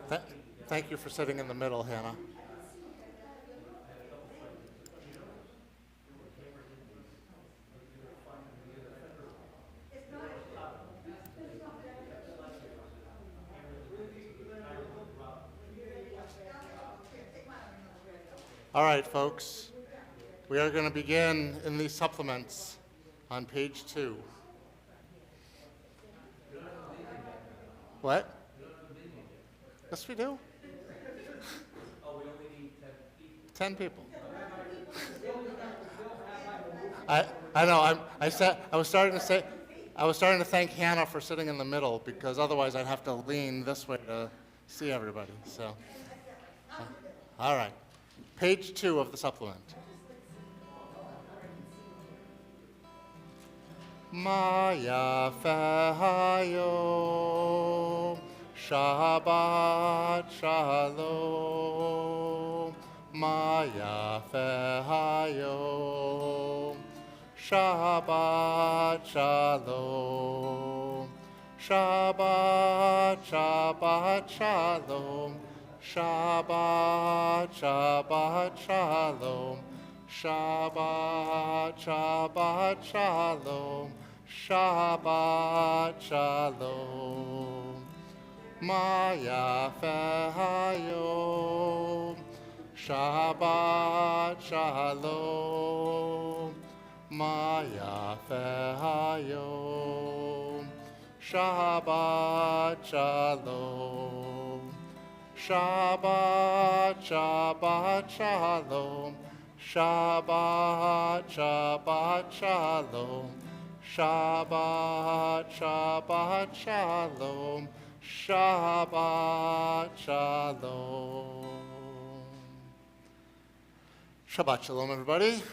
Th- Thank you for sitting in the middle, Hannah. All right, folks. We are going to begin in the supplements on page 2. What? Yes, we do. 10 people. I know. I was starting to thank Hannah for sitting in the middle because otherwise I'd have to lean this way to see everybody. So, all right. Page 2 of the supplement. Ma yafehayo, Shabbat shalom. Ma yafehayo, Shabbat shalom. Shabbat, Shabbat shalom. Shabbat, Shabbat shalom. Shabbat, Shabbat shalom. Shabbat shalom. Ma yafehayo. Shabbat shalom. Ma yafehayo. Shabbat shalom. Shabbat, Shabbat shalom. Shabbat, Shabbat shalom. Shabbat, Shabbat shalom. Shabbat shalom. Shabbat shalom, everybody.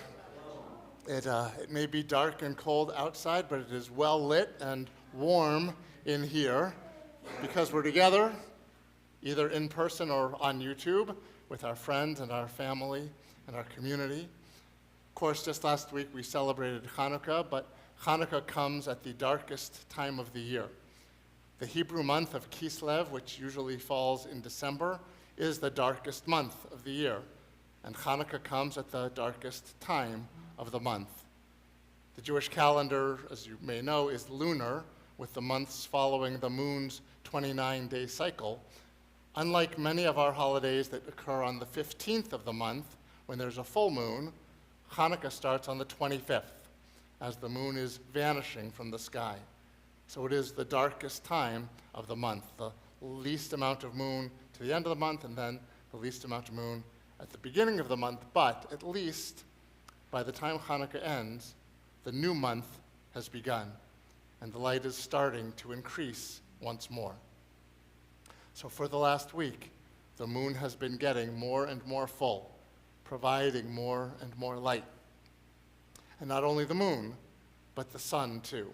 It may be dark and cold outside, but it is well lit and warm in here because we're together, either in person or on YouTube, with our friends and our family and our community. Of course, just last week we celebrated Hanukkah, but Hanukkah comes at the darkest time of the year. The Hebrew month of Kislev, which usually falls in December, is the darkest month of the year, and Hanukkah comes at the darkest time of the month. The Jewish calendar, as you may know, is lunar, with the months following the moon's 29-day cycle. Unlike many of our holidays that occur on the 15th of the month, when there's a full moon, Hanukkah starts on the 25th, as the moon is vanishing from the sky. So it is the darkest time of the month, the least amount of moon to the end of the month, and then the least amount of moon at the beginning of the month. But at least by the time Hanukkah ends, the new month has begun, and the light is starting to increase once more. So for the last week, the moon has been getting more and more full, providing more and more light. And not only the moon, but the sun too,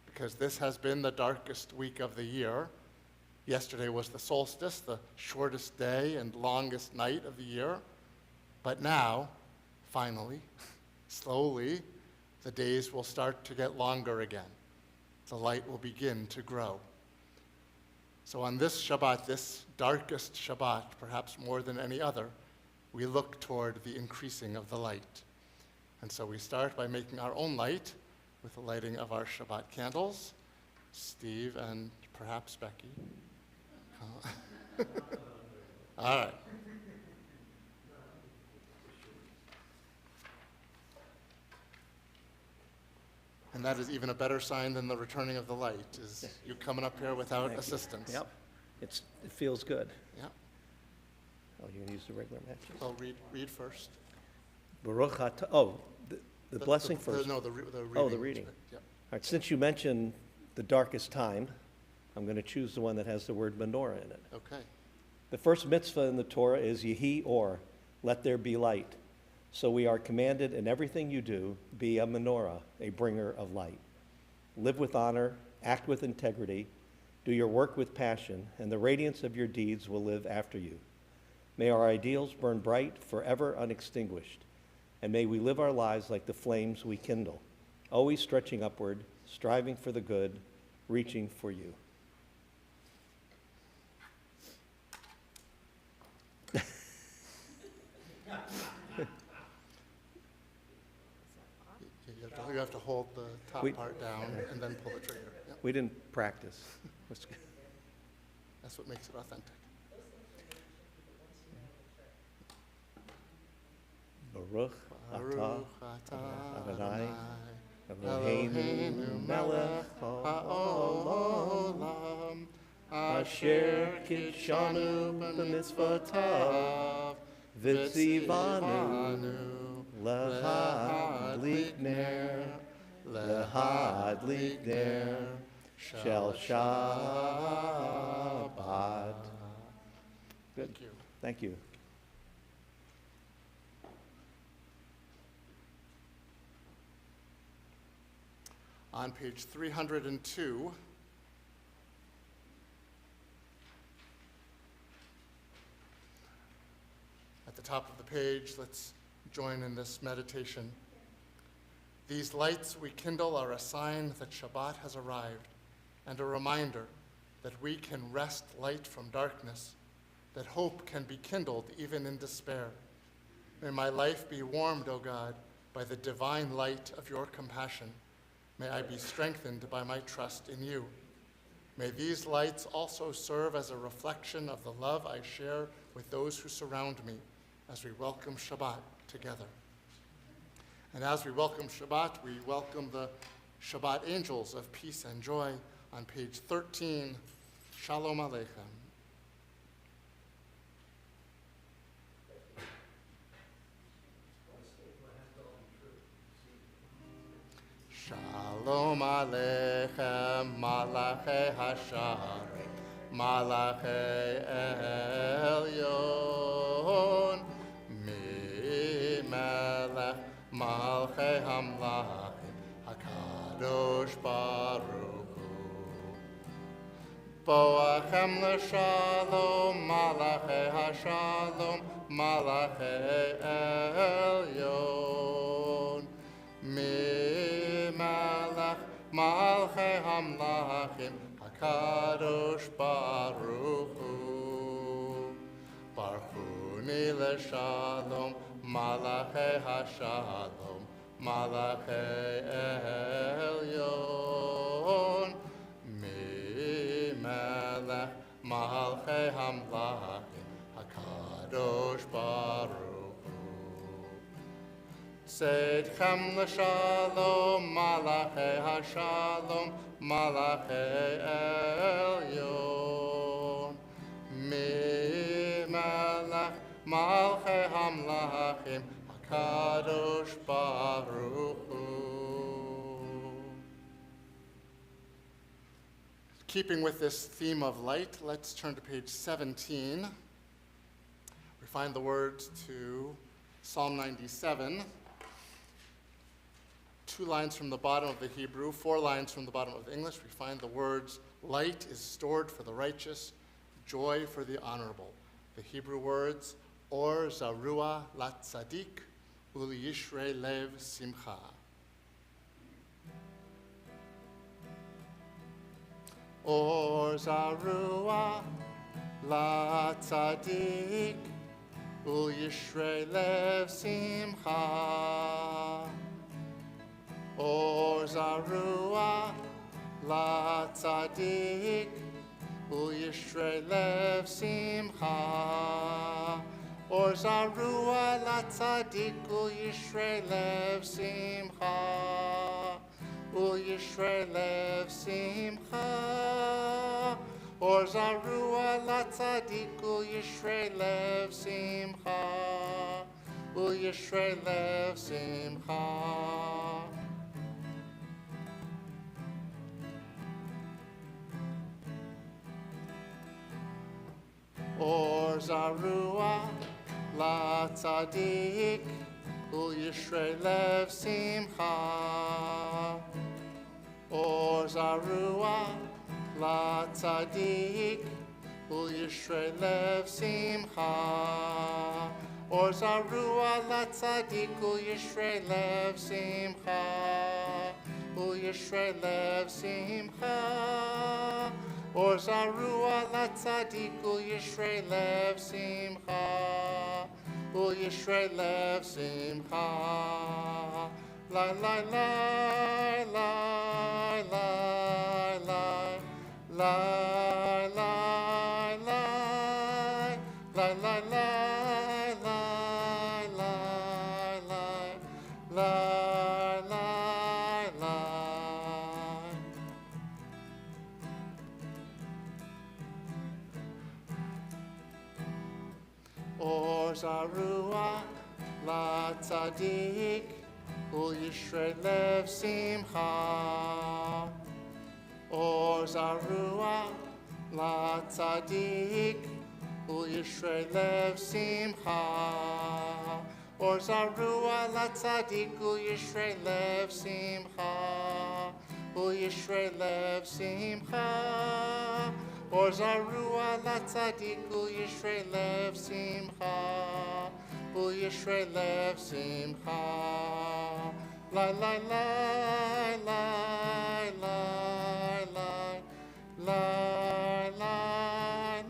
because this has been the darkest week of the year. Yesterday was the solstice, the shortest day and longest night of the year. But now, finally, slowly, the days will start to get longer again. The light will begin to grow. So on this Shabbat, this darkest Shabbat, perhaps more than any other, we look toward the increasing of the light. And so we start by making our own light with the lighting of our Shabbat candles. Steve and perhaps Becky. All right. And that is even a better sign than the returning of the light, is you coming up here without assistance. Yep, it feels good. Yep. Oh, you're gonna use the regular matches? Well, read first. Baruch atah, the blessing first. No, the reading. Oh, the reading. Yep. All right, since you mentioned the darkest time, I'm gonna choose the one that has the word menorah in it. Okay. The first mitzvah in the Torah is Yehi Or, let there be light. So we are commanded in everything you do, be a menorah, a bringer of light. Live with honor, act with integrity, do your work with passion, and the radiance of your deeds will live after you. May our ideals burn bright, forever unextinguished, and may we live our lives like the flames we kindle, always stretching upward, striving for the good, reaching for you. top We- part down and then pull the trigger. Yep. We didn't practice. That's what makes it authentic. Baruch atah Baruch atah Adonai Adonai Eloheinu melech haolam asher kitshanu b'mitzvotav v'tzivanu lahadlik ner shel Shabbat. Good. Thank you. Thank you. On page 302, at the top of the page, let's join in this meditation. These lights we kindle are a sign that Shabbat has arrived and a reminder that we can wrest light from darkness, that hope can be kindled even in despair. May my life be warmed, O God, by the divine light of your compassion. May I be strengthened by my trust in you. May these lights also serve as a reflection of the love I share with those who surround me as we welcome Shabbat together. And as we welcome Shabbat, we welcome the Shabbat angels of peace and joy on page 13. Shalom Aleichem. Shalom Aleichem, Malachei Hasharim, Malachei Elyon, Mi-Melech, Malchei Hamlachim, HaKadosh Baruch Hu. Boachem l'shalom, Malachei Hashalom, Malachei Elyon, Mi-Melech, Malchei Hamlachim, HaKadosh Baruch Hu. Baruchuni l'shalom, Malachei Hashalom, Malachei Elyon, Mi-Melech, Malchei Hamlachim, HaKadosh Baruch Hu. Tzedchem l'shalom, Malachei Hashalom, Malachei Elyon, Mi-Melech, Malchei Hamlachim, HaKadosh Baruch Hu. Keeping with this theme of light, let's turn to page 17. We find the words to Psalm 97. 2 lines from the bottom of the Hebrew, 4 lines from the bottom of the English, we find the words, light is stored for the righteous, joy for the honorable. The Hebrew words, or zarua lat tzadik, ul yishrei lev simcha. Or zarua lat tzadik, ul yishrei lev simcha. Or zarua la tzadik, ul yishrei lev simcha. Or zarua la tzadik, ul yishrei lev simcha. Ul yishrei lev simcha. Or zarua la tzadik, ul yishrei lev simcha. Ul yishrei lev simcha. Or zarua la tzadik, ul yishrei lev simcha. Or zarua la tzadik, ul yishrei lev simcha. Or zarua la tzadik, ul yishrei lev simcha. Ul yishrei lev simcha. Or zarua la tzadik, ul yishrei lev simcha. Ul yishrei lev simcha. Lai, lai, lai, lai, lai, lai, lai, lai, lai, lai, lai, lai, lai, lai, lai, lai, lai, lai. Or Zarua la tzadik ul yishrei lev simcha. Or Zarua la tzadik ul yishrei lev simcha. Or Zarua la tzadik ul yishrei lev simcha. Ul yishrei lev simcha. Or Zarua la tzadik ul yishrei lev simcha. Ul yishrei lev simcha. Lai, lai, lai, lai, lai, lai, lai, lai, lai,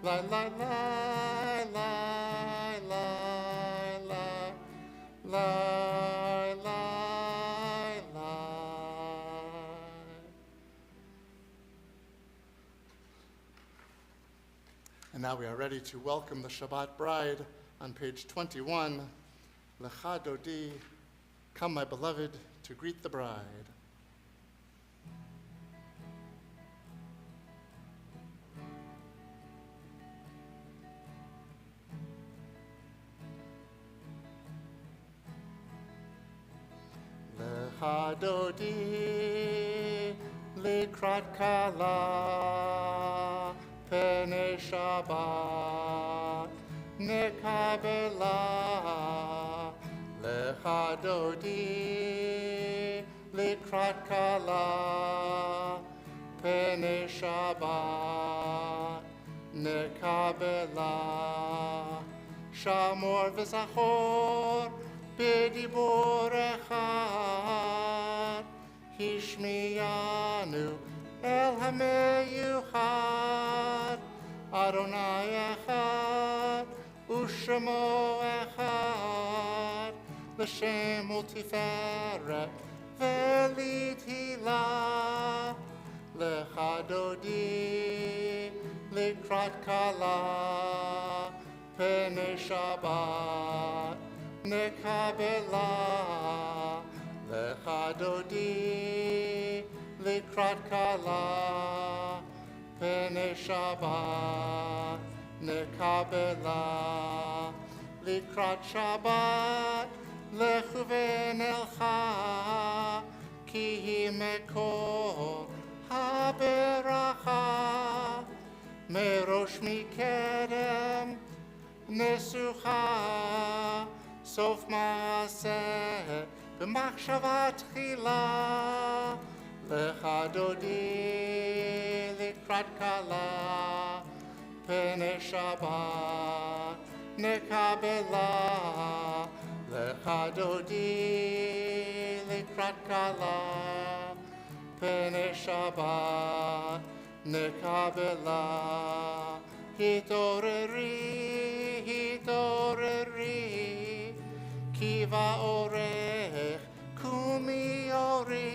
lai, lai, lai, lai, lai, lai, lai, lai, lai. And now we are ready to welcome the Shabbat bride on page 21. Lecha Dodi, come my beloved, to greet the bride. Lecha Dodi, likrat kala, pene Shabbat, nekabela. Lecha Dodi, likrat kala, pene Shabbat, nekabela. Shamor v'zachor, b'dibur echad, hishmiyanu el hameyuchad, Adonai echad, u'shemo echad, l'shem u'tiferet ve'litila. Lecha Dodi, likrat kala, pene Shabbat, nekabela. Lecha Dodi, likrat kala, pene Shabbat, nekabela. Likrat Shabbat, lechu v'nelcha, ki hi mekor haberacha, merosh mikedem nesucha, sof maaseh b'machshava tchila. Lecha Dodi, likrat kala, pene Shabbat, nekabela. Lecha Dodi, likrat kala, pene Shabbat, nekabela. Hitoreri, hitoreri, kiva orech, kumi ori,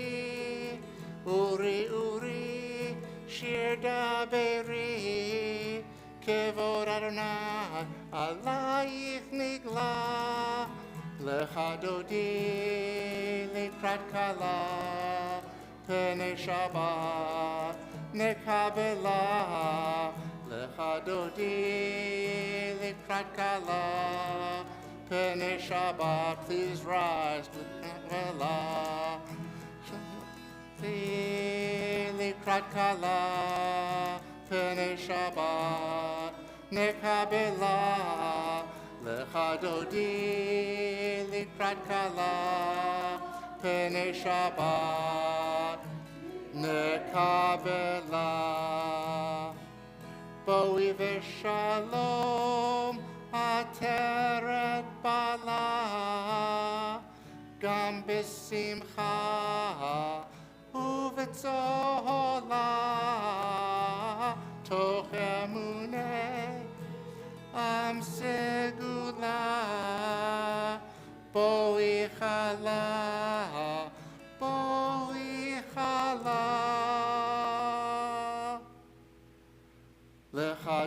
uri, uri, shir daberi, kevod Adonai, alayich nigla. Lecha Dodi, likrat kala, pene Shabbat, nekabela. Lecha Dodi, likrat kala, pene Shabbat. Please rise to nekabela. Likrat kala, pene Shabbat, nekabela. Lecha Dodi, likrat kala, pene Shabbat, nekabela. Boi v'shalom, ateret bala, gam b'simcha, u'v'tzola, toch emuneh, am segula, boi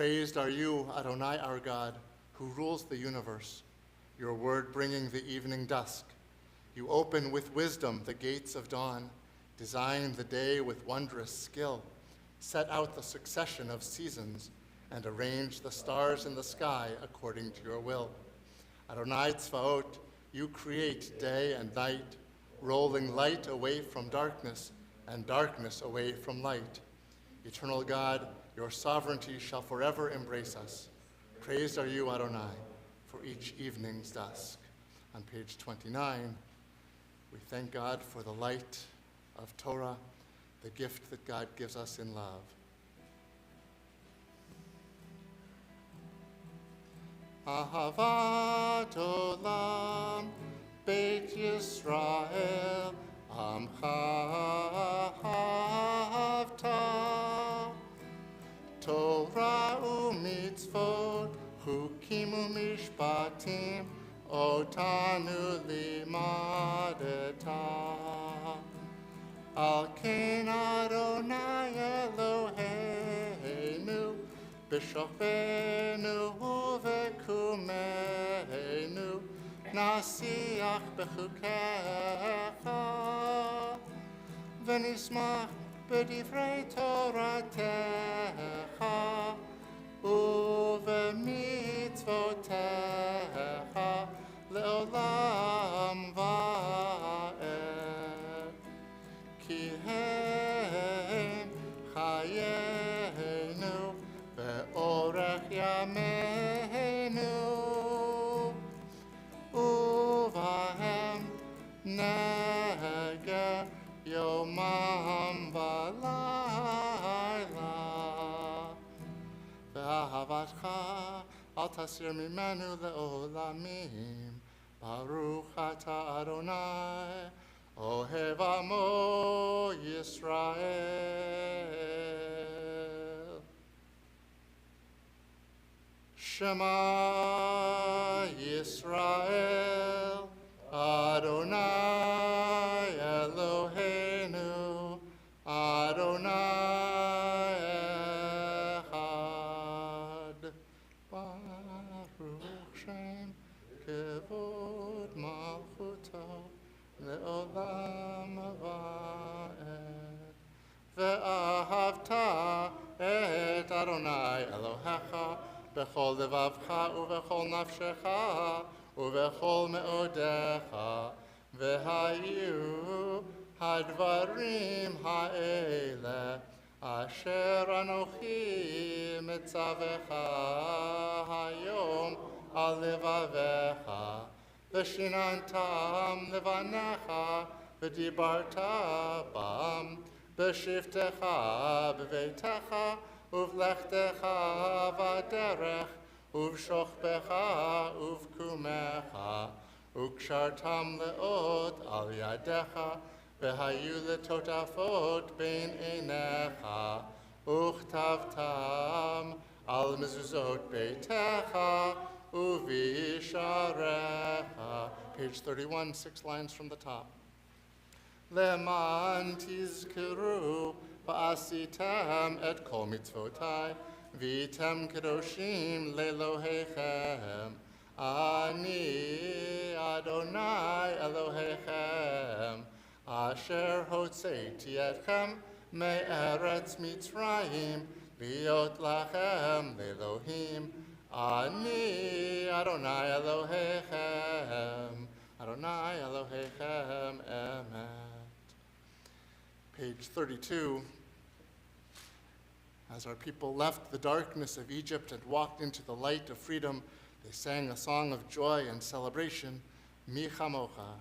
Praised are you, Adonai our God, who rules the universe, your word bringing the evening dusk. You open with wisdom the gates of dawn, design the day with wondrous skill, set out the succession of seasons, and arrange the stars in the sky according to your will. Adonai Tzvaot, you create day and night, rolling light away from darkness and darkness away from light. Eternal God, your sovereignty shall forever embrace us. Praised are you, Adonai, for each evening's dusk. On page 29, we thank God for the light of Torah, the gift that God gives us in love. Ahavat olam, Beit Yisrael, Amcha havta. Torah u'mitzvot, chukim u'mishpatim, otanu limadeta. Al ken Adonai Eloheinu, b'shofenu u'v'kumeinu, nasiach b'chukecha, v'nismach b'divrei Toratecha, u'v'mitzvotecha, le'olam va'ed. Ki hem chayenu ve'orech yameinu, uvahem nege yomam v'layla. Ve'ahavatcha al tasir mimenu le'olamim. Baruch ata Adonai, Ohev Amo Yisrael. Shema Yisrael, Adonai Eloheinu, Adonai Echad. Baruch Shem Kevod Malchuto Le'olam va'ed. Ve'ahavta et Adonai Elohecha b'chol levavcha u'v'chol nafshecha u'v'chol me'odecha, v'hayu hadvarim ha'ele asher anochi mitzavecha hayom al levavecha, v'shinantam levanecha v'dibarta bam, b'shivtecha b'veitecha uv'lechtecha v'derech uv'shochbecha uv'kumecha, u'kshartam le'od al yadecha, v'hayu letotafot bein einecha, uchtavtam al mezuzot beitecha uvisharecha. Page 31, 6 lines from the top. Leman tizkeru va'asitem et kol mitzvotai, v'item kedoshim le'elohechem. Ani Adonai Elohechem, asher hotzeiti etchem me'eretz Mitzrayim, liot lachem le'elohim. Ani Adonai Elohechem, Adonai Elohechem emet. Page 32. As our people left the darkness of Egypt and walked into the light of freedom, they sang a song of joy and celebration, Mi Chamocha.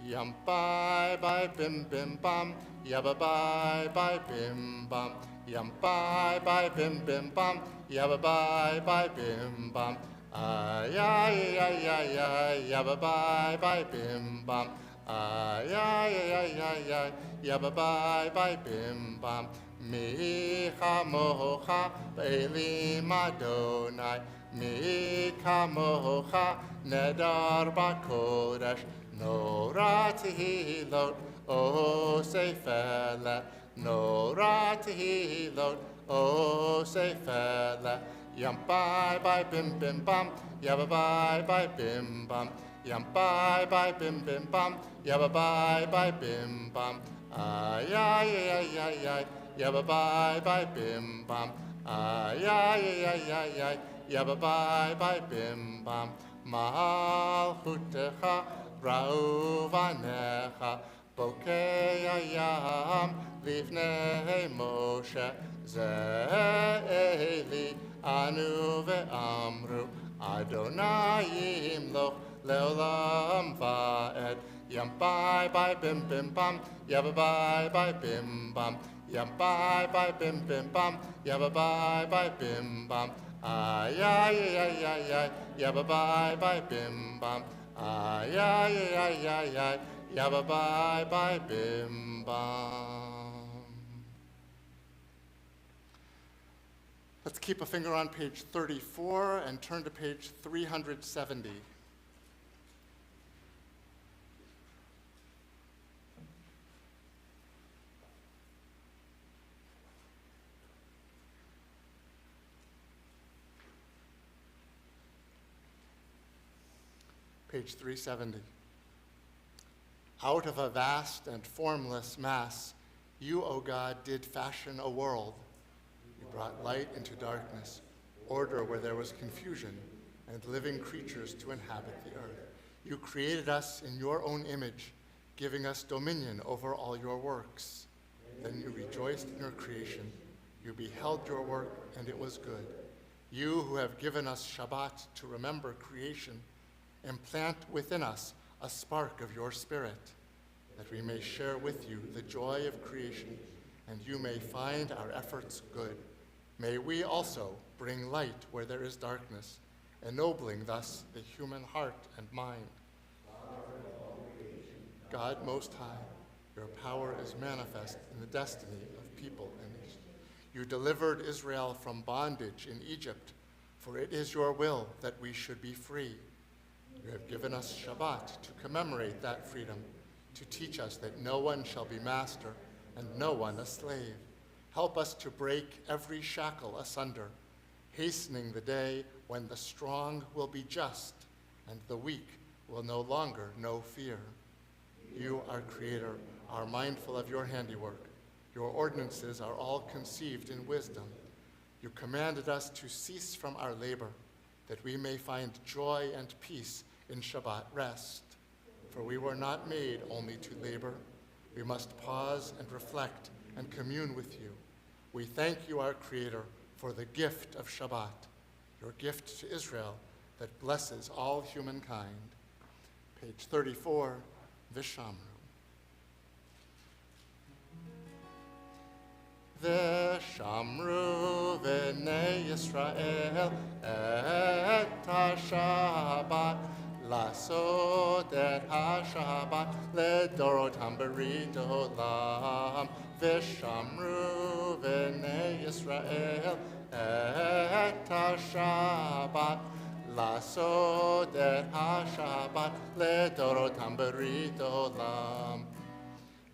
Yam bye bye bim bim bam, yabba bye bye bim bam. Yam bye bye bim bim bam, yabba bye bye bim bam. Ay ay ay ay ay, yabba bye bye bim bam. Ay ay ay ay ay, yabba bye bye bim bam. Mi chamocha be'elim Adonai, mi chamocha nedar b'kodesh, nora tehilot o seifele, Nora tehilot, o sefele, yam bye bim bim bam, yabba bye bim bam, yam bye bim bim bam, yabba bye bim bam, ay ay ay ay ay, yabba bye bim bam, ay ay ay ay ay, yabba bye bim bam, malchutecha rauvanecha, bokei ayam livnei Moshe, Ze'eli anu ve'amru, Adonai yimloch leolam va'ed, Yam bye bim bim bam, yabba bye bim bam, Yam bye bim bim bam, yabba bye bim bam, ay ay ay ay ay, yabba bye bim bam, ay ay ay ay ay, yabba bye bim bam. Let's keep a finger on page 34 and turn to page 370. Page 370. Out of a vast and formless mass, you, O God, did fashion a world. You brought light into darkness, order where there was confusion, and living creatures to inhabit the earth. You created us in your own image, giving us dominion over all your works. Then you rejoiced in your creation. You beheld your work, and it was good. You who have given us Shabbat to remember creation, implant within us a spark of your spirit, that we may share with you the joy of creation, and you may find our efforts good. May we also bring light where there is darkness, ennobling thus the human heart and mind. God Most High, your power is manifest in the destiny of people and nations. You delivered Israel from bondage in Egypt, for it is your will that we should be free. You have given us Shabbat to commemorate that freedom, to teach us that no one shall be master and no one a slave. Help us to break every shackle asunder, hastening the day when the strong will be just and the weak will no longer know fear. You, our Creator, are mindful of your handiwork. Your ordinances are all conceived in wisdom. You commanded us to cease from our labor, that we may find joy and peace in Shabbat rest. For we were not made only to labor. We must pause and reflect and commune with you. We thank you, our Creator, for the gift of Shabbat, your gift to Israel that blesses all humankind. Page 34, Vishamru. Vishamru v'nei Yisrael et ha-Shabbat, לעשות את השבת לדורותם ברית עולם, ושמרו בני ישראל את השבת, לעשות את השבת לדורותם ברית עולם.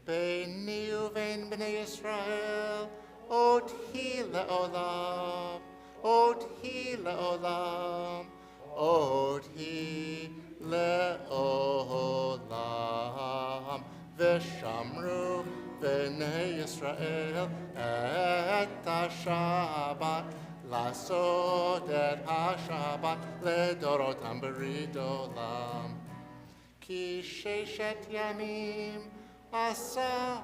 ביני ובין בני ישראל עוד היא לעולם, עוד היא לעולם, עוד היא לעולם, ושמרו בני ישראל את השבת, לעשות את השבת לדורותם ברית עולם. כי ששת ימים עשה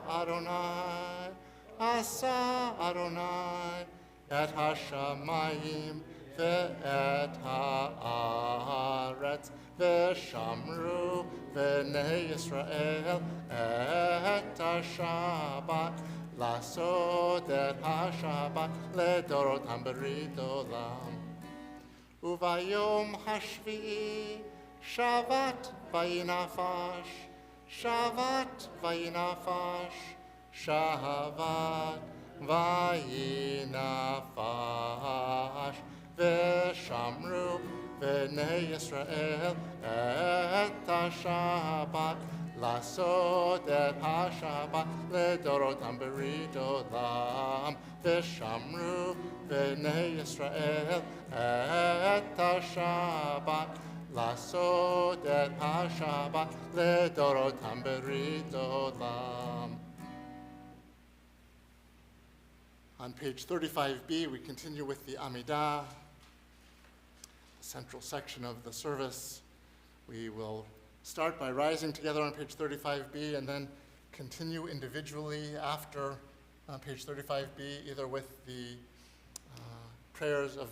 אדוני את השמיים ואת הארץ, ושמרו בני ישראל את השבת, לעשות את השבת לדורותם ברית עולם. וביום השביעי שבת ויהי נפש, שבת ויהי נפש, שבת ויהי נפש, ושמרו בני ישראל את השבת, לעשות את השבת לדורותם ברית עולם, ושמרו בני ישראל את השבת, לעשות את השבת לדורותם ברית עולם. On page 35b, we continue with the Amidah, the central section of the service. We will start by rising together on page 35b and then continue individually after page 35b, either with the prayers of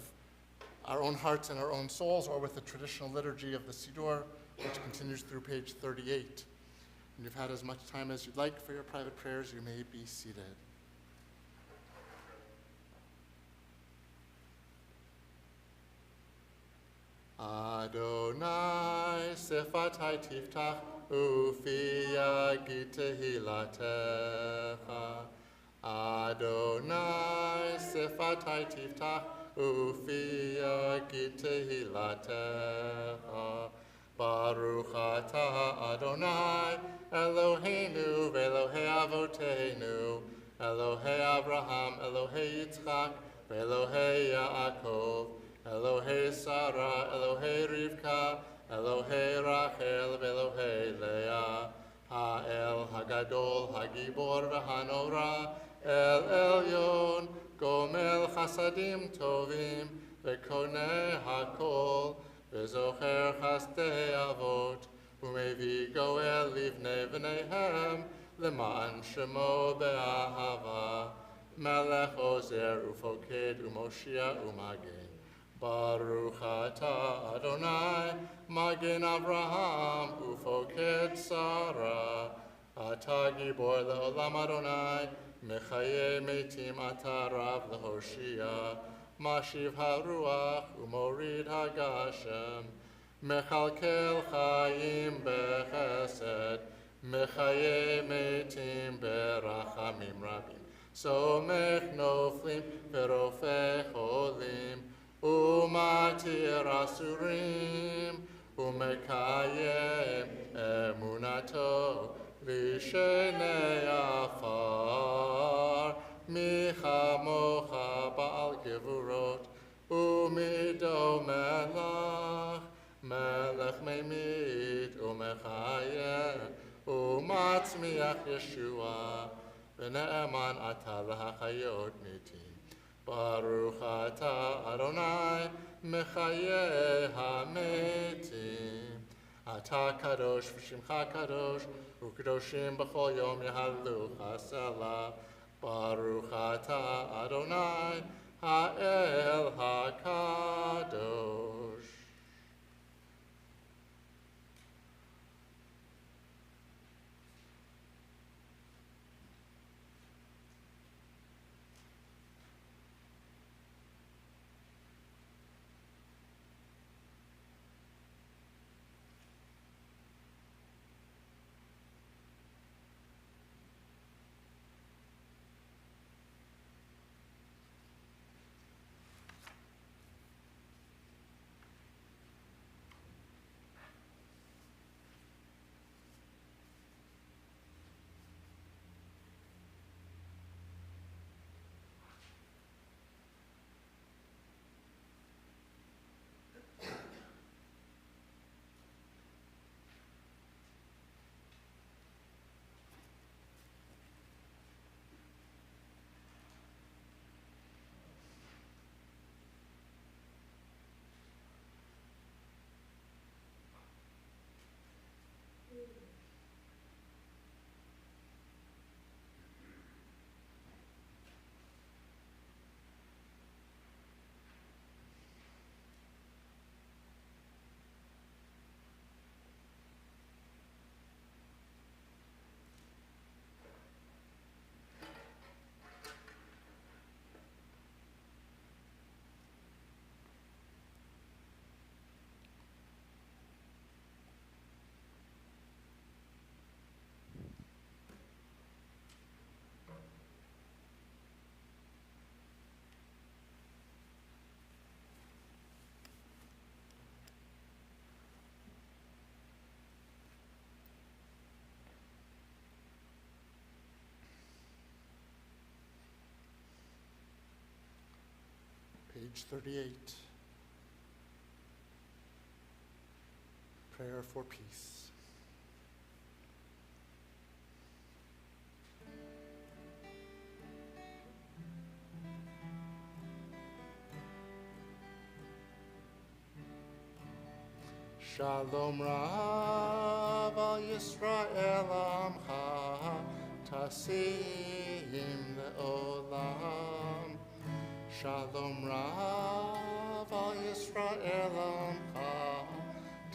our own hearts and our own souls, or with the traditional liturgy of the Siddur, which continues through page 38. When you've had as much time as you'd like for your private prayers, you may be seated. Adonai sifatai tiftach ufi yagid tehilatecha. Adonai sifatai tiftach ufi yagid tehilatecha. Baruch atah Adonai Eloheinu ve'Elohei avoteinu, Elohei Abraham, Elohei Yitzchak, ve'Elohei Yaakov, Elohei Sarah, Elohei Rivka, Elohei Rachel, Elohei Leah, Ha'el Hagadol, Hagibor v'Hanora, El Elyon, Gomel Chasadim Tovim, V'Koneh Hakol, V'Zocher Chasdei Avot, U'Mevi Goel Livnei V'neihem, L'Ma'an Shemo Be'ahava, Melech Ozer Ufoked U'Moshia U'Magen. Baruch atah Adonai, Magen Avraham, Ufoked Sarah, Atah Gibor le'olam Adonai, Mechaye Metim atah Rav leHoshia, Mashiv HaRuach, Umorid HaGashem, Mechalkel Chaim Bechesed, Mechaye Metim Berachamim Rabim, Somech Noflim Verofeh Cholim, Umatir Asurim, Umekayem Emunato, Lishenei Afar, Michamocha Baal Gevurot, Umido Melach, Melech Memit, Umechayem, Umatzmiach Yeshua, V'ne'eman Atah L'Hachayot Mitim. Baruch atah Adonai, Mechaye hametim. Atah kadosh v'shimcha kadosh, u'kadoshim b'chol yom yahalu chasela. Baruch atah Adonai, ha'el hakadosh. page 38. Prayer for peace. Shalom Rav al Yisrael Amcha Tasim Le'olam. Shalom Rav al Yisrael Amcha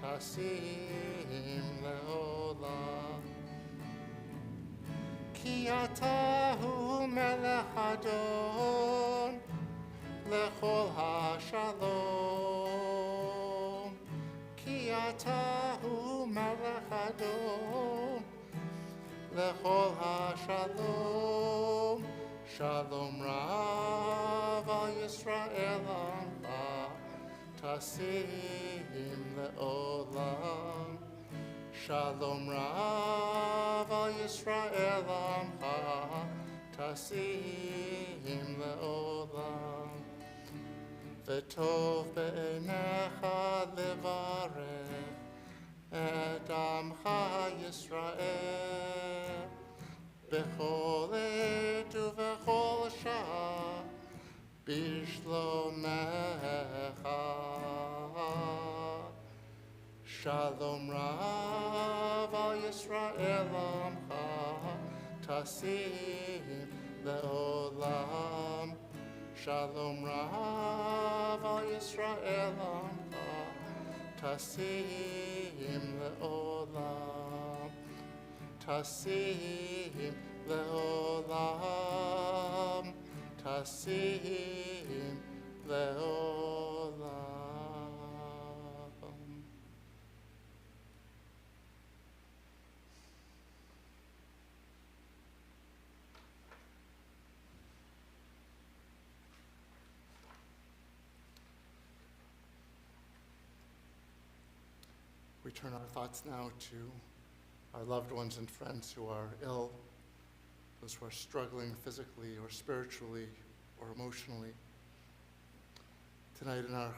Tasim Le'olam. Ki atahu melech Adon lechol hashalom. Ki atahu melech Adon lechol hashalom. Shalom Rav al Yisrael Amcha Tasim Le'olam. Shalom Rav al Yisrael Amcha Tasim Le'olam. V'tov be'enecha levarech et amcha Yisrael b'chol et uv'chol shah b'shlomecha. Shalom Rav al Yisrael Amcha Tasim Le'olam. Shalom Rav al Yisrael Amcha Tasim Le'olam. Tasim Le'olam. Tasim Le'olam. We turn our thoughts now to our loved ones and friends who are ill, those who are struggling physically or spiritually or emotionally. Tonight in our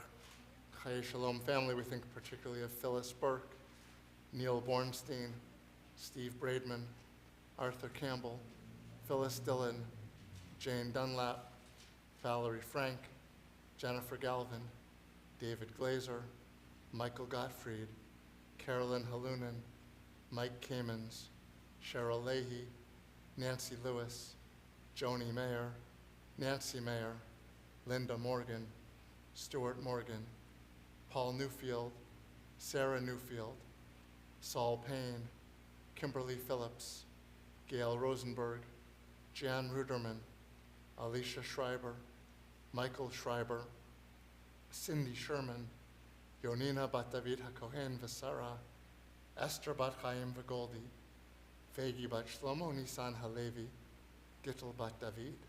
Chayei Shalom family, we think particularly of Phyllis Burke, Neil Bornstein, Steve Braidman, Arthur Campbell, Phyllis Dillon, Jane Dunlap, Valerie Frank, Jennifer Galvin, David Glazer, Michael Gottfried, Carolyn Halunin, Mike Kamens, Cheryl Leahy, Nancy Lewis, Joni Mayer, Nancy Mayer, Linda Morgan, Stuart Morgan, Paul Newfield, Sarah Newfield, Saul Payne, Kimberly Phillips, Gail Rosenberg, Jan Ruderman, Alicia Schreiber, Michael Schreiber, Cindy Sherman, Yonina bat David HaKohen v'Sara, Esther bat Chaim v'Goldi, Fegi bat Shlomo Nisan Halevi, Gittel bat David.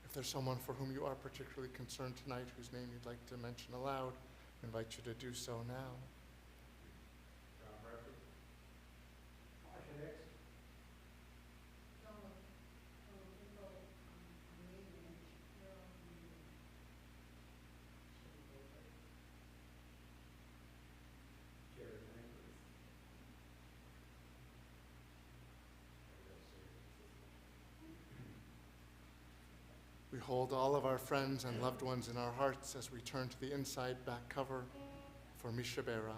If there's someone for whom you are particularly concerned tonight, whose name you'd like to mention aloud, I invite you to do so now. We hold all of our friends and loved ones in our hearts as we turn to the inside back cover for Misha Berach.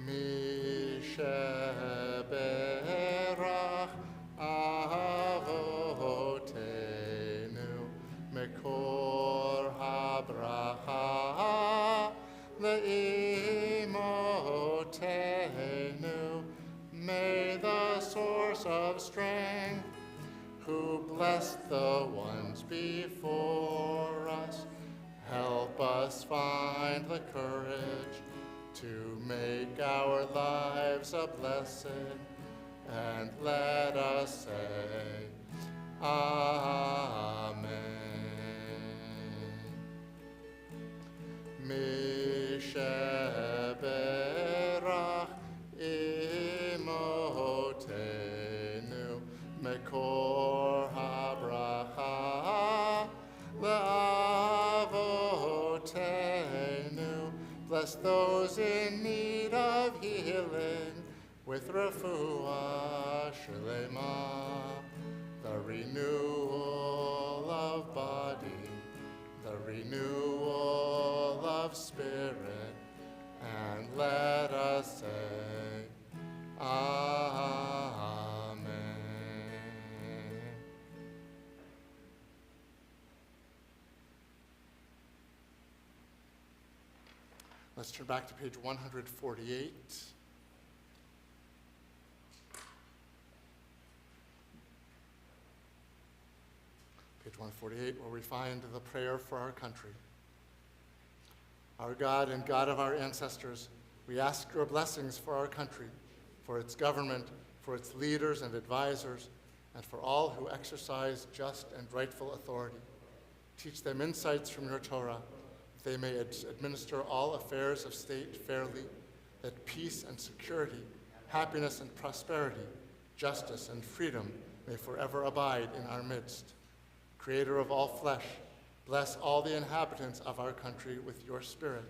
Misha Berach Avotenu Mekor HaBracha Le'imotenu. May the source of strength, who blessed the ones before us, help us find the courage to make our lives a blessing, and let us say, Amen. Misha Berach Imotenu bless those in need of healing with refuah shlema, the renewal of body, the renewal of spirit, and let us say, Amen. Let's turn back to page 148. Page 148, where we find the prayer for our country. Our God and God of our ancestors, we ask your blessings for our country, for its government, for its leaders and advisors, and for all who exercise just and rightful authority. Teach them insights from your Torah, that they may administer all affairs of state fairly, that peace and security, happiness and prosperity, justice and freedom may forever abide in our midst. Creator of all flesh, bless all the inhabitants of our country with your spirit.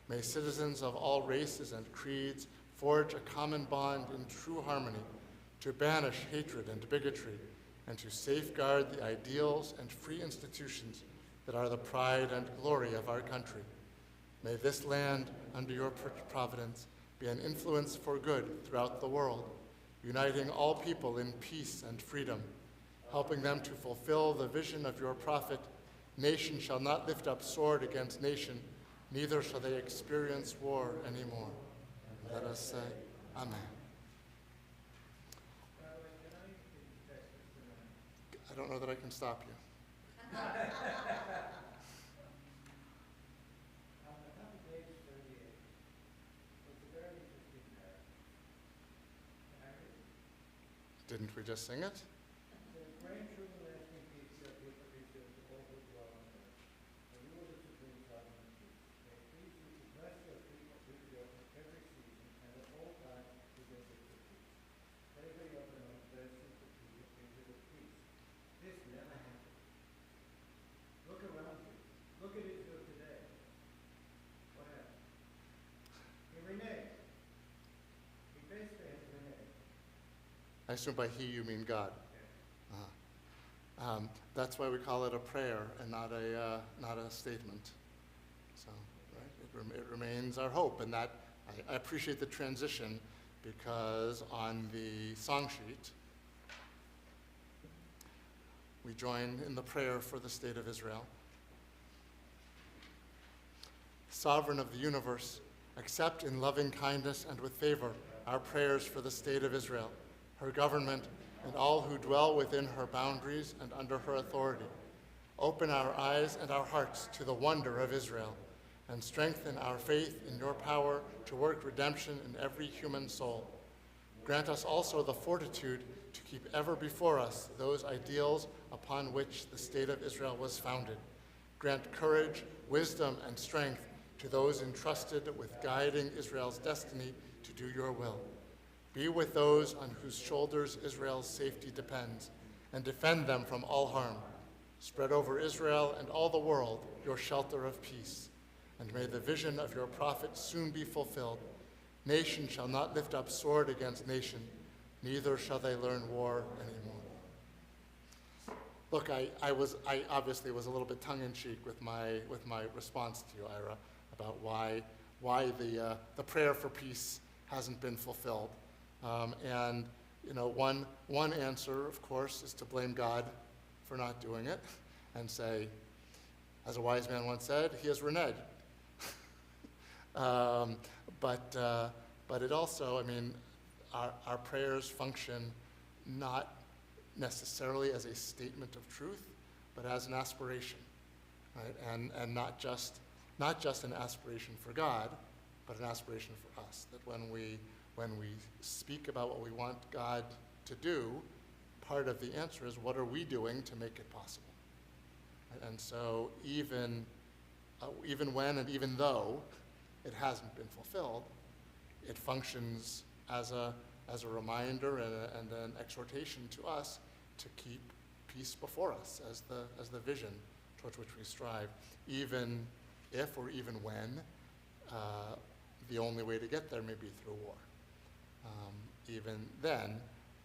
May citizens of all races and creeds forge a common bond in true harmony to banish hatred and bigotry and to safeguard the ideals and free institutions that are the pride and glory of our country. May this land, under your providence, be an influence for good throughout the world, uniting all people in peace and freedom, helping them to fulfill the vision of your prophet, nation shall not lift up sword against nation, neither shall they experience war anymore. Let us say, Amen. I don't know that I can stop you. Didn't we just sing it? I assume by he you mean God. That's why we call it a prayer and not a statement. So, right, it remains our hope, and that I appreciate the transition because on the song sheet we join in the prayer for the state of Israel. Sovereign of the universe, accept in loving kindness and with favor our prayers for the state of Israel, her government, and all who dwell within her boundaries and under her authority. Open our eyes and our hearts to the wonder of Israel, and strengthen our faith in your power to work redemption in every human soul. Grant us also the fortitude to keep ever before us those ideals upon which the state of Israel was founded. Grant courage, wisdom, and strength to those entrusted with guiding Israel's destiny to do your will. Be with those on whose shoulders Israel's safety depends, and defend them from all harm. Spread over Israel and all the world your shelter of peace, and may the vision of your prophet soon be fulfilled. Nation shall not lift up sword against nation, neither shall they learn war anymore. Look, I obviously was a little bit tongue-in-cheek with my response to you, Ira, about why the prayer for peace hasn't been fulfilled. And you know, one answer, of course, is to blame God for not doing it and say, as a wise man once said, he is reneged. But it also, I mean, our prayers function not necessarily as a statement of truth, but as an aspiration, right? And not just an aspiration for God, but an aspiration for us. That when we speak about what we want God to do, part of the answer is, what are we doing to make it possible? And so even when and even though it hasn't been fulfilled, it functions as a reminder and an exhortation to us to keep peace before us as the vision towards which we strive, even if or even when the only way to get there may be through war. Even then,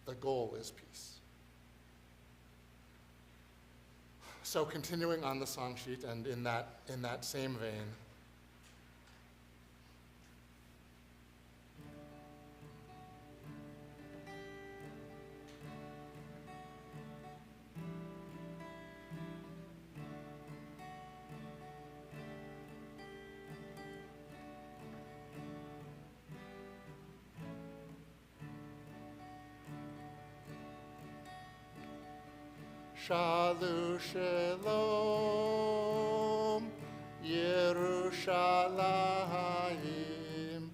the goal is peace. So continuing on the song sheet and in that same vein, Shalu Shalom, Yerushalayim,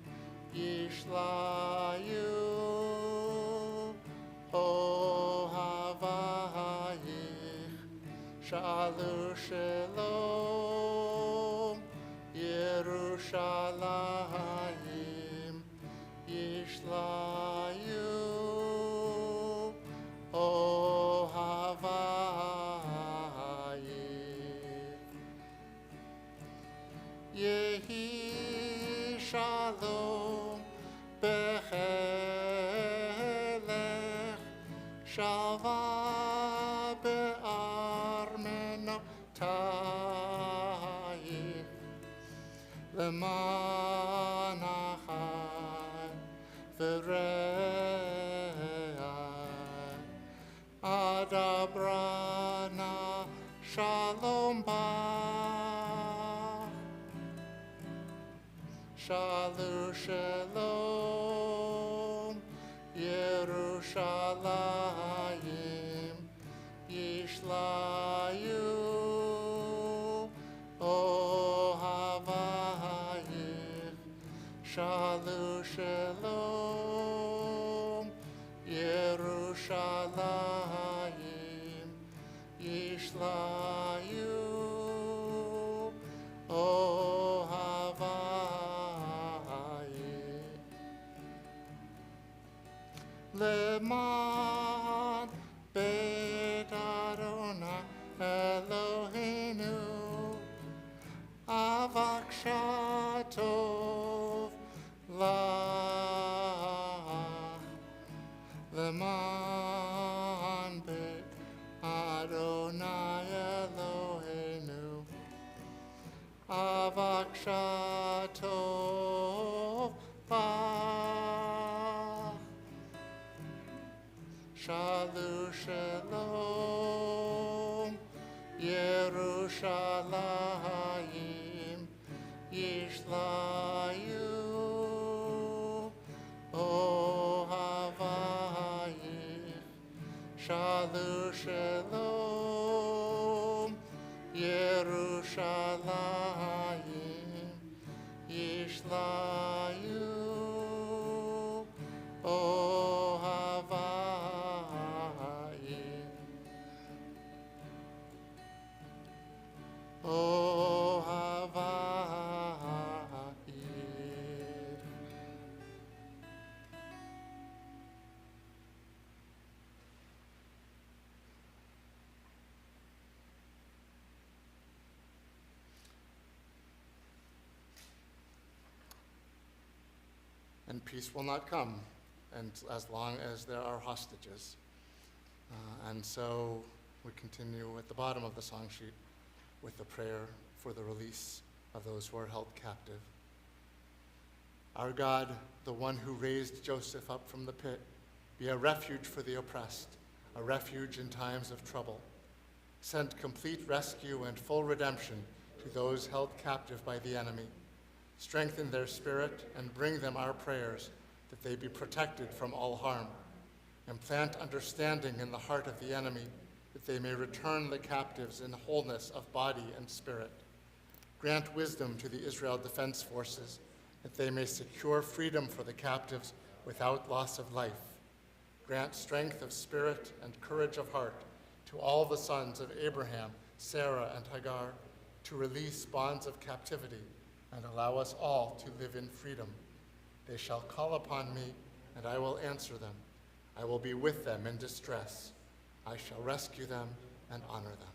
Yishlayu, Ohavayich. Shalu Shalom, Yerushalayim, Yishlayu, Yehi Shalom Bechelech Shalva Be'armenotayich Lemanachai V're'ai Adabrana Shalom Ba Shalu Shalom, Yerushalayim, Yishlayu, Ohavayich. Shalu Shalom, Yerushalayim, Yishlayu, Leman Beit Adonai Eloheinu Avak Shatov Lach Leman Beit Adonai Eloheinu Avak Shatov Lach Shalu Shalom, Yerushalayim, Yishlayu, Ohavayich. Shalu Shalom, Yerushalayim, Yishlayu, And peace will not come and as long as there are hostages. And so we continue at the bottom of the song sheet with the prayer for the release of those who are held captive. Our God, the one who raised Joseph up from the pit, be a refuge for the oppressed, a refuge in times of trouble. Send complete rescue and full redemption to those held captive by the enemy. Strengthen their spirit and bring them our prayers, that they be protected from all harm. Implant understanding in the heart of the enemy, that they may return the captives in wholeness of body and spirit. Grant wisdom to the Israel Defense Forces, that they may secure freedom for the captives without loss of life. Grant strength of spirit and courage of heart to all the sons of Abraham, Sarah, and Hagar, to release bonds of captivity and allow us all to live in freedom. They shall call upon me, and I will answer them. I will be with them in distress. I shall rescue them and honor them.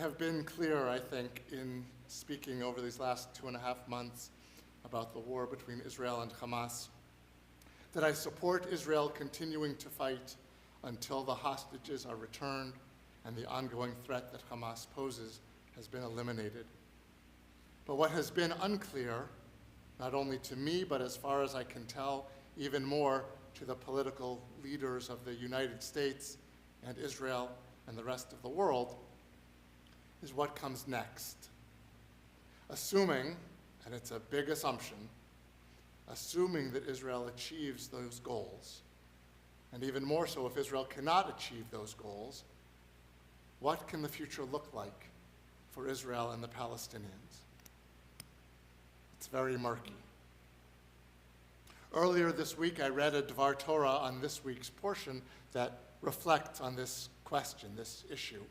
have been clear, I think, in speaking over these last 2.5 months about the war between Israel and Hamas, that I support Israel continuing to fight until the hostages are returned and the ongoing threat that Hamas poses has been eliminated. But what has been unclear, not only to me, but as far as I can tell, even more to the political leaders of the United States and Israel and the rest of the world, is what comes next. Assuming, and it's a big assumption, assuming that Israel achieves those goals, and even more so if Israel cannot achieve those goals, what can the future look like for Israel and the Palestinians? It's very murky. Earlier this week, I read a Dvar Torah on this week's portion that reflects on this question, this issue.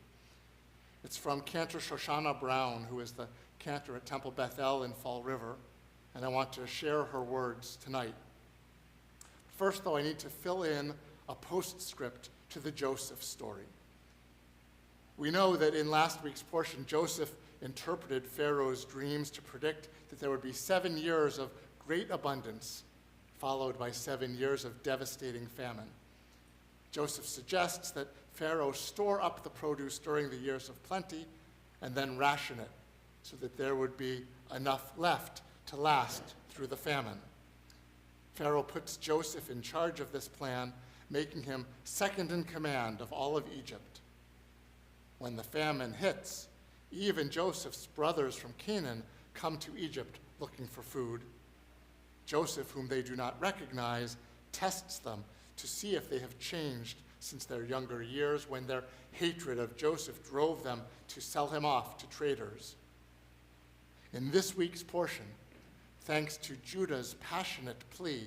It's from Cantor Shoshana Brown, who is the cantor at Temple Bethel in Fall River, and I want to share her words tonight. First, though, I need to fill in a postscript to the Joseph story. We know that in last week's portion, Joseph interpreted Pharaoh's dreams to predict that there would be 7 years of great abundance, followed by 7 years of devastating famine. Joseph suggests that Pharaoh store up the produce during the years of plenty and then ration it so that there would be enough left to last through the famine. Pharaoh puts Joseph in charge of this plan, making him second in command of all of Egypt. When the famine hits, Eve and Joseph's brothers from Canaan come to Egypt looking for food. Joseph, whom they do not recognize, tests them to see if they have changed since their younger years, when their hatred of Joseph drove them to sell him off to traders. In this week's portion, thanks to Judah's passionate plea,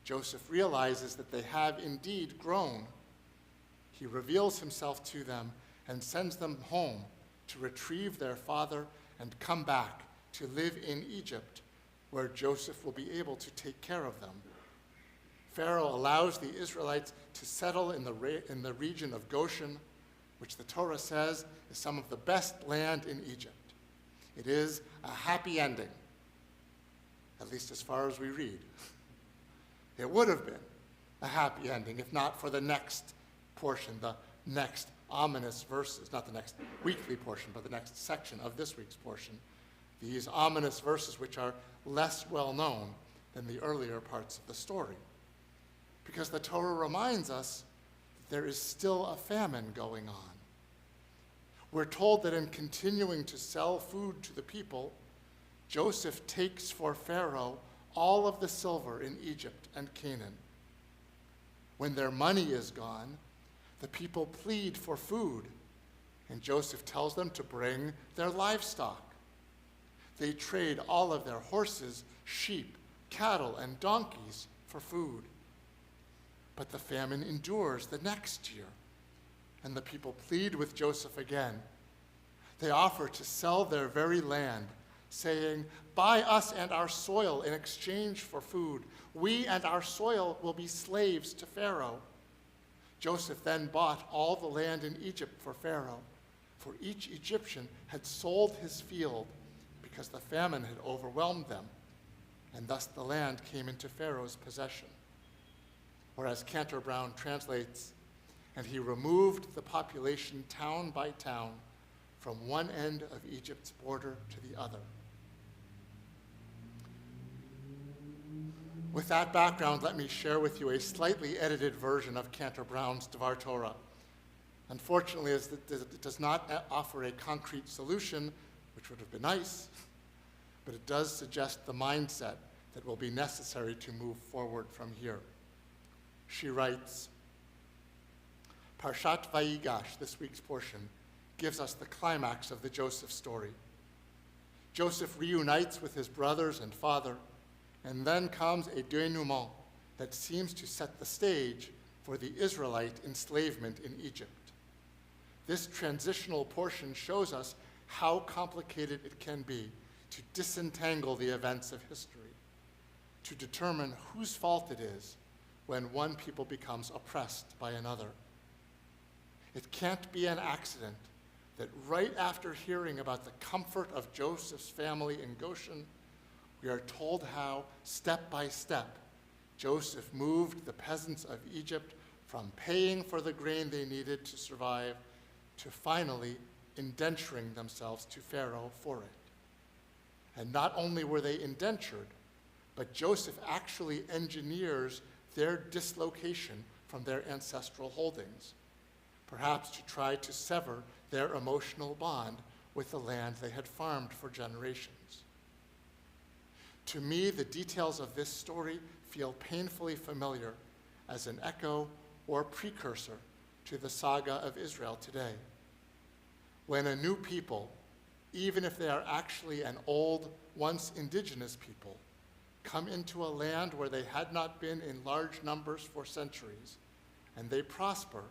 Joseph realizes that they have indeed grown. He reveals himself to them and sends them home to retrieve their father and come back to live in Egypt, where Joseph will be able to take care of them. Pharaoh allows the Israelites to settle in the region of Goshen, which the Torah says is some of the best land in Egypt. It is a happy ending, at least as far as we read. It would have been a happy ending if not for the next portion, the next ominous verses, not the next weekly portion, but the next section of this week's portion. These ominous verses, which are less well known than the earlier parts of the story. Because the Torah reminds us that there is still a famine going on. We're told that in continuing to sell food to the people, Joseph takes for Pharaoh all of the silver in Egypt and Canaan. When their money is gone, the people plead for food, and Joseph tells them to bring their livestock. They trade all of their horses, sheep, cattle, and donkeys for food. But the famine endures the next year, and the people plead with Joseph again. They offer to sell their very land, saying, "Buy us and our soil in exchange for food. We and our soil will be slaves to Pharaoh." Joseph then bought all the land in Egypt for Pharaoh, for each Egyptian had sold his field because the famine had overwhelmed them, and thus the land came into Pharaoh's possession. Or as Cantor Brown translates, "And he removed the population town by town from one end of Egypt's border to the other." With that background, let me share with you a slightly edited version of Cantor Brown's Dvar Torah. Unfortunately, it does not offer a concrete solution, which would have been nice, but it does suggest the mindset that will be necessary to move forward from here. She writes, Parshat Vayigash, this week's portion, gives us the climax of the Joseph story. Joseph reunites with his brothers and father, and then comes a denouement that seems to set the stage for the Israelite enslavement in Egypt. This transitional portion shows us how complicated it can be to disentangle the events of history, to determine whose fault it is when one people becomes oppressed by another. It can't be an accident that right after hearing about the comfort of Joseph's family in Goshen, we are told how, step by step, Joseph moved the peasants of Egypt from paying for the grain they needed to survive to finally indenturing themselves to Pharaoh for it. And not only were they indentured, but Joseph actually engineers their dislocation from their ancestral holdings, perhaps to try to sever their emotional bond with the land they had farmed for generations. To me, the details of this story feel painfully familiar as an echo or precursor to the saga of Israel today. When a new people, even if they are actually an old, once indigenous people, come into a land where they had not been in large numbers for centuries, and they prosper,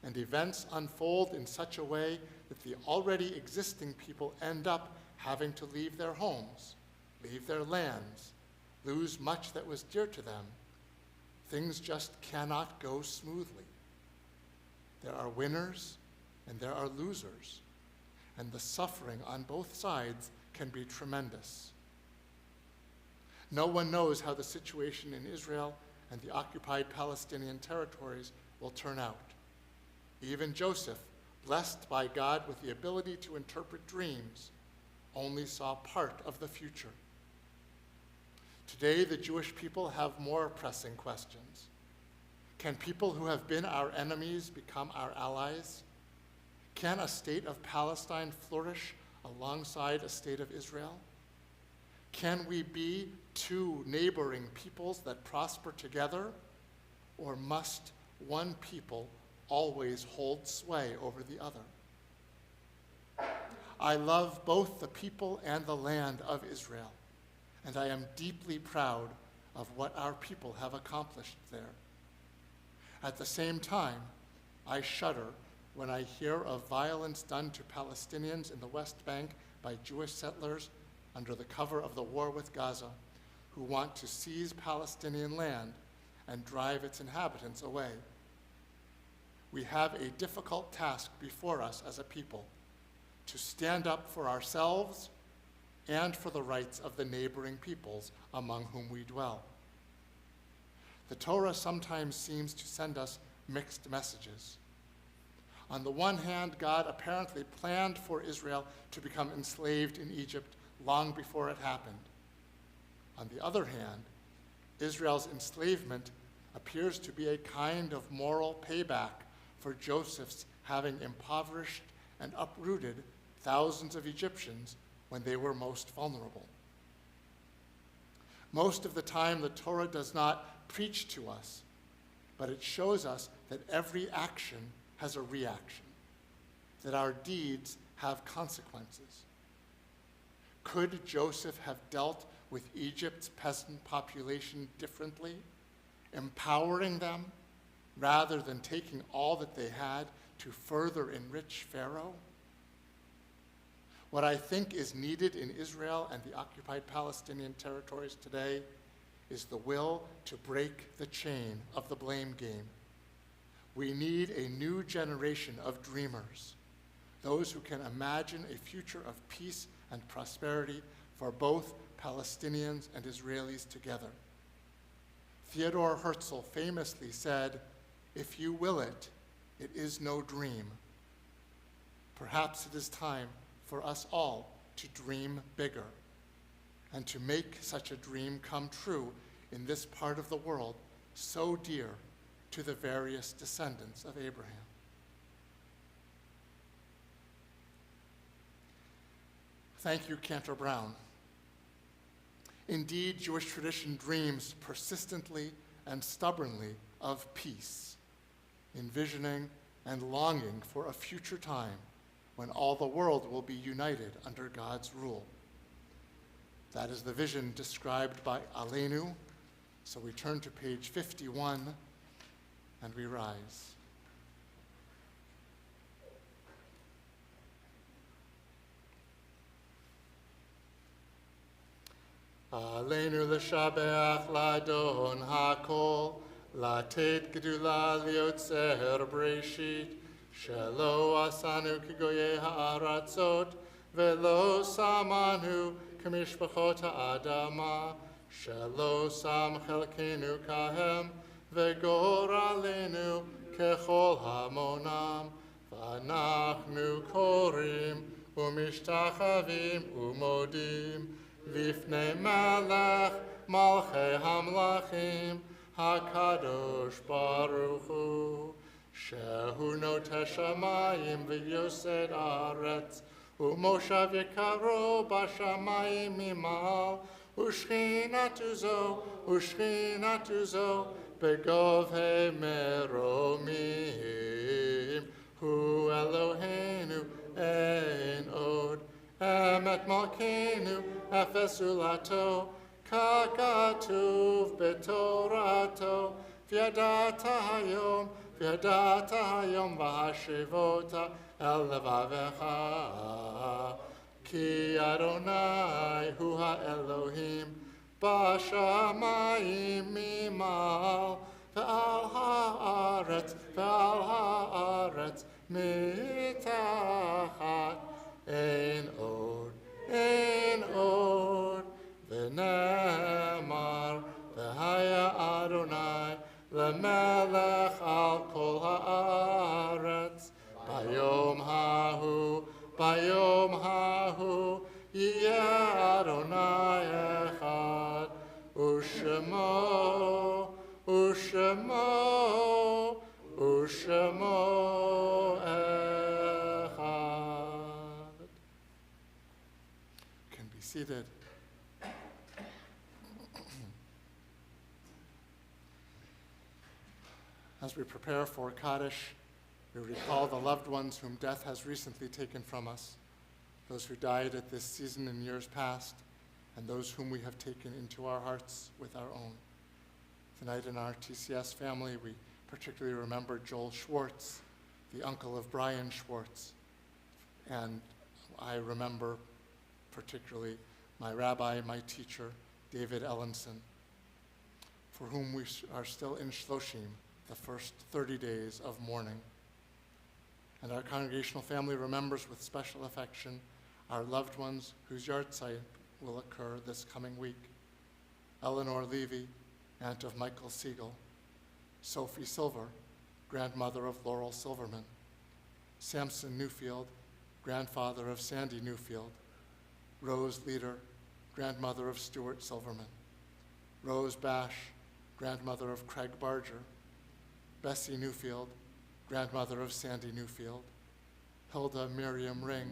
and events unfold in such a way that the already existing people end up having to leave their homes, leave their lands, lose much that was dear to them, things just cannot go smoothly. There are winners and there are losers, and the suffering on both sides can be tremendous. No one knows how the situation in Israel and the occupied Palestinian territories will turn out. Even Joseph, blessed by God with the ability to interpret dreams, only saw part of the future. Today, the Jewish people have more pressing questions. Can people who have been our enemies become our allies? Can a state of Palestine flourish alongside a state of Israel? Can we be two neighboring peoples that prosper together, or must one people always hold sway over the other? I love both the people and the land of Israel, and I am deeply proud of what our people have accomplished there. At the same time, I shudder when I hear of violence done to Palestinians in the West Bank by Jewish settlers under the cover of the war with Gaza, who want to seize Palestinian land and drive its inhabitants away. We have a difficult task before us as a people to stand up for ourselves and for the rights of the neighboring peoples among whom we dwell. The Torah sometimes seems to send us mixed messages. On the one hand, God apparently planned for Israel to become enslaved in Egypt long before it happened. On the other hand, Israel's enslavement appears to be a kind of moral payback for Joseph's having impoverished and uprooted thousands of Egyptians when they were most vulnerable. Most of the time, the Torah does not preach to us, but it shows us that every action has a reaction, that our deeds have consequences. Could Joseph have dealt with Egypt's peasant population differently, empowering them rather than taking all that they had to further enrich Pharaoh? What I think is needed in Israel and the occupied Palestinian territories today is the will to break the chain of the blame game. We need a new generation of dreamers, those who can imagine a future of peace and prosperity for both Palestinians and Israelis together. Theodore Herzl famously said, "If you will it, it is no dream." Perhaps it is time for us all to dream bigger and to make such a dream come true in this part of the world so dear to the various descendants of Abraham. Thank you, Cantor Brown. Indeed, Jewish tradition dreams persistently and stubbornly of peace, envisioning and longing for a future time when all the world will be united under God's rule. That is the vision described by Aleinu. So we turn to page 51 and we rise. Aleinu l'shabeach l'adon hakol, latet gedula liotzer breshit, שלא עשנו כגויי הארצות, ולא שמנו כמשפחות האדמה, שלא שם חלקנו כהם, וגורלנו ככל המונם. ואנחנו קוראים ומשתחווים ומודים לפני מלך מלכי המלכים, הקדוש ברוך הוא, שהוא נוטה שמיים ויוסד ארץ, ומושב יקרו בשמיים ממעל, ושכינתו זו בגובהי מרומים. הוא אלוהינו אין עוד, אמת מלכנו אפס זולתו, ככתוב בתורתו, וידעת היום והשיבות אל לבבך, כי אדוני הוא האלוהים בשמיים ממעל, ועל הארץ מתחת. אין עוד, ונאמר, והיה אדוני למלך על כל הארץ. ביום ההוא יהיה אדוני אחד, ושמו אחד. Can be seated. As we prepare for Kaddish, we recall the loved ones whom death has recently taken from us, those who died at this season in years past, and those whom we have taken into our hearts with our own. Tonight in our TCS family, we particularly remember Joel Schwartz, the uncle of Brian Schwartz. And I remember particularly my rabbi, my teacher, David Ellenson, for whom we are still in Shloshim, the first 30 days of mourning. And our congregational family remembers with special affection our loved ones whose yahrzeit will occur this coming week. Eleanor Levy, aunt of Michael Siegel; Sophie Silver, grandmother of Laurel Silverman; Samson Newfield, grandfather of Sandy Newfield; Rose Leader, grandmother of Stuart Silverman; Rose Bash, grandmother of Craig Barger; Bessie Newfield, grandmother of Sandy Newfield; Hilda Miriam Ring,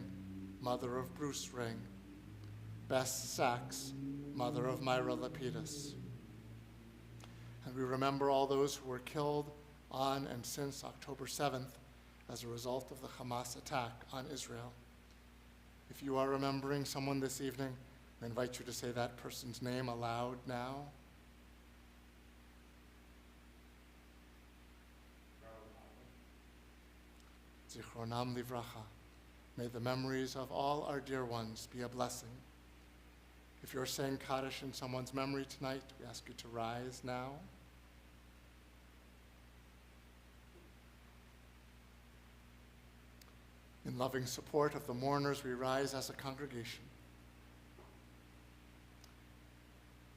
mother of Bruce Ring; Bess Sachs, mother of Myra Lapidus. And we remember all those who were killed on and since October 7th as a result of the Hamas attack on Israel. If you are remembering someone this evening, I invite you to say that person's name aloud now. Zichronam livracha. May the memories of all our dear ones be a blessing. If you're saying Kaddish in someone's memory tonight, we ask you to rise now. In loving support of the mourners, we rise as a congregation.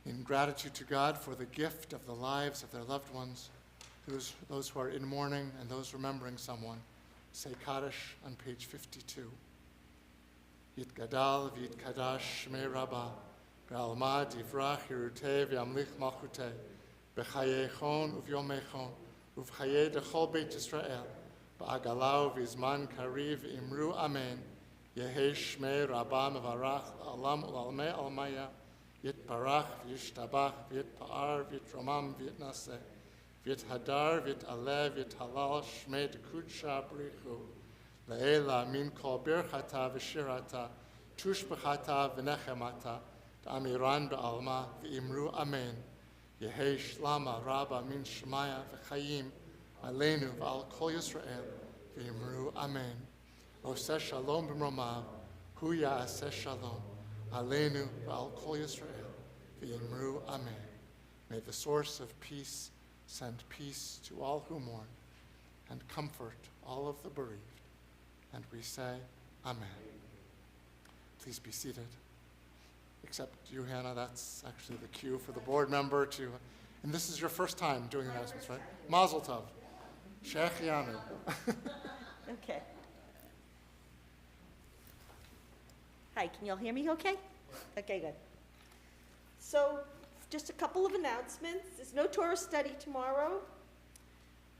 In gratitude to God for the gift of the lives of their loved ones, those who are in mourning and those remembering someone, say Kaddish on page 52. Yitgadal v'yitkadash shmei Rabbah, be'alma divrach yiruteh v'yamlich malchuteh, b'chayechon uvyomechon, uv'chayei dechol Beit Yisrael, ba'agalau v'izman kariv imru amen, yehei shmei Rabbah mevarach alam u'almei almaya, yitbarach v'yishtabach v'yitpa'ar v'yitromam v'yitnaseh, v'yithadar v'yit'aleh v'yithalal shmei d'kudsha b'richu, Le'ela min kol birchata v'shirata, tushbechata v'nechemata, d'amiran b'alma v'imru amen, yehei shlama rabba min shemaya v'chayim, aleinu v'al kol Yisrael, v'imru amen. Oseh shalom b'mromav, hu ya'aseh shalom, aleinu v'al kol Yisrael, v'imru amen. May the source of peace send peace to all who mourn, and comfort all of the bereaved. And we say, Amen. Please be seated. Except you, Hannah, that's actually the cue for the board member to, and this is your first time doing announcements, right? Mazel tov. Shechianu. Okay. Hi, can y'all hear me okay? Okay, good. So, just a couple of announcements. There's no Torah study tomorrow.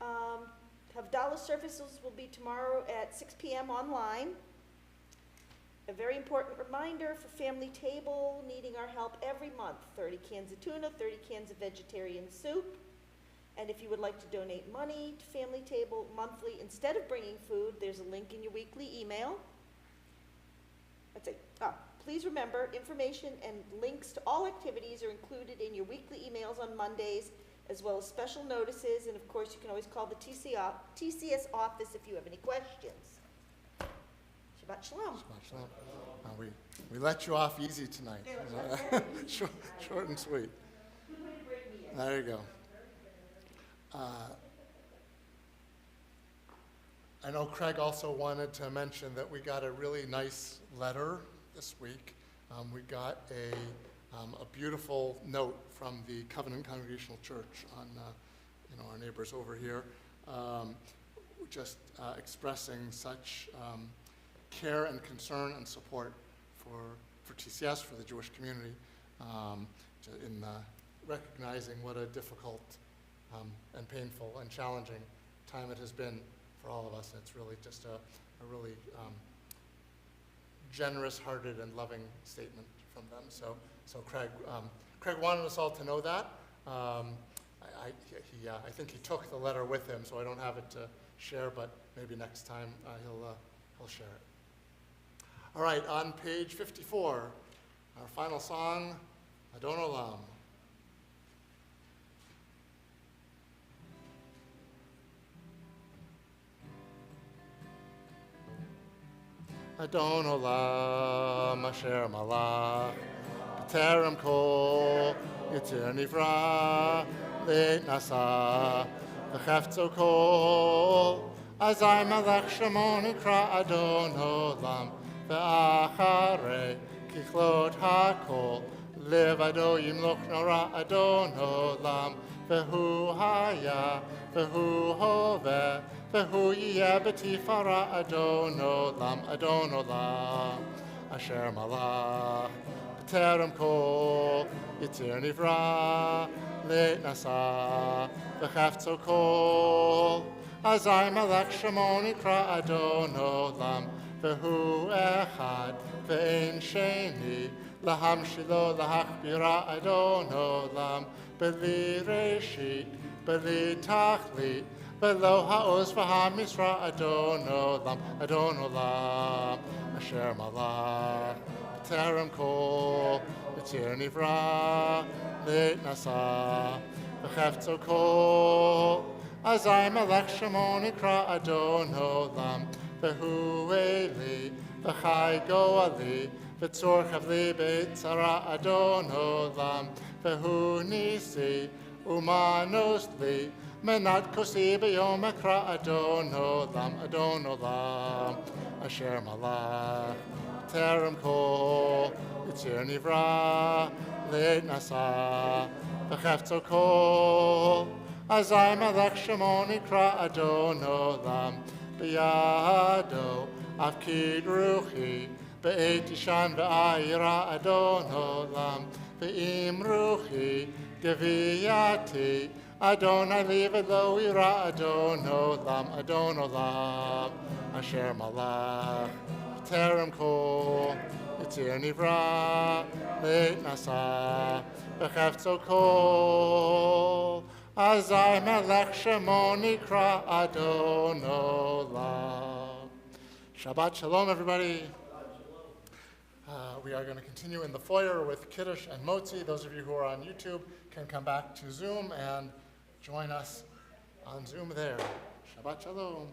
Havdalah services will be tomorrow at 6 p.m. online. A very important reminder for Family Table needing our help every month. 30 cans of tuna, 30 cans of vegetarian soup. And if you would like to donate money to Family Table monthly, instead of bringing food, there's a link in your weekly email. That's it. Please remember, information and links to all activities are included in your weekly emails on Mondays, as well as special notices. And of course, you can always call the TCS office if you have any questions. Shabbat Shalom. Shabbat shalom. We let you off easy tonight. Short and sweet. There you go. I know Craig also wanted to mention that we got a really nice letter this week. We got a beautiful note from the Covenant Congregational Church on our neighbors over here, just expressing such care and concern and support for TCS, for the Jewish community, in recognizing what a difficult and painful and challenging time it has been for all of us. It's really just a really generous-hearted and loving statement from them. So Craig wanted us all to know that. I think he took the letter with him, so I don't have it to share, but maybe next time he'll share it. All right, on page 54, our final song, Adon Olam. Adon Olam Asher Malach B'terem Kol Yitzir Nivra Leit Nasa V'chefzo Kol Azai Malach Shemon Ikra Adon Olam V'acharei Kichlot HaKol Levado Yimloch Nora Adon Olam V'hu Haya V'hu Hoveh V'hu yiyeh b'tifara Adon Olam, Asher Malach, B'terem Kol, Yitzir Nivra, Leit Nasa, V'chefzo Kol, Azai Malach Shemon Ikra Adon Olam, V'hu Echad, V'ein Sheni, Lahamshilo Lahachbira Adon Olam, B'li Reshit, B'li Tachlit, Below ha'oz v'ha'misra Adon Olam, Asher Malach, B'terem Kol, Yitzir Nivra, Leit Nasa, V'chefzo Kol, Azai Malach Shemon Ikra Adon Olam, V'hu Eli, V'chai Goali, V'tzor Chavli B'tzara Adon Olam, V'hu Nisi, Umanos Li, Menat kosi b'yom ekra Adon Olam, Asher Malach, Terem Kol, Yitzir Nivra, Leit Nasa, V'chefzo Kol, Azai Malach Shemon Ikra Adon Olam, B'yado, Avkid Ruchi, B'eit Ishan V'ayira Adon Olam, V'im Ruchi, Geviyati, Adonai live lo ira Adon Olam, Asher Malach, Terem Kol, Yitzir Nivra, Leit Nasa, V'chefzo Kol, Azai Malach Shemon Ikra Adon Olam. Shabbat Shalom, everybody. We are going to continue in the foyer with Kiddush and Motzi. Those of you who are on YouTube can come back to Zoom and join us on Zoom there. Shabbat Shalom.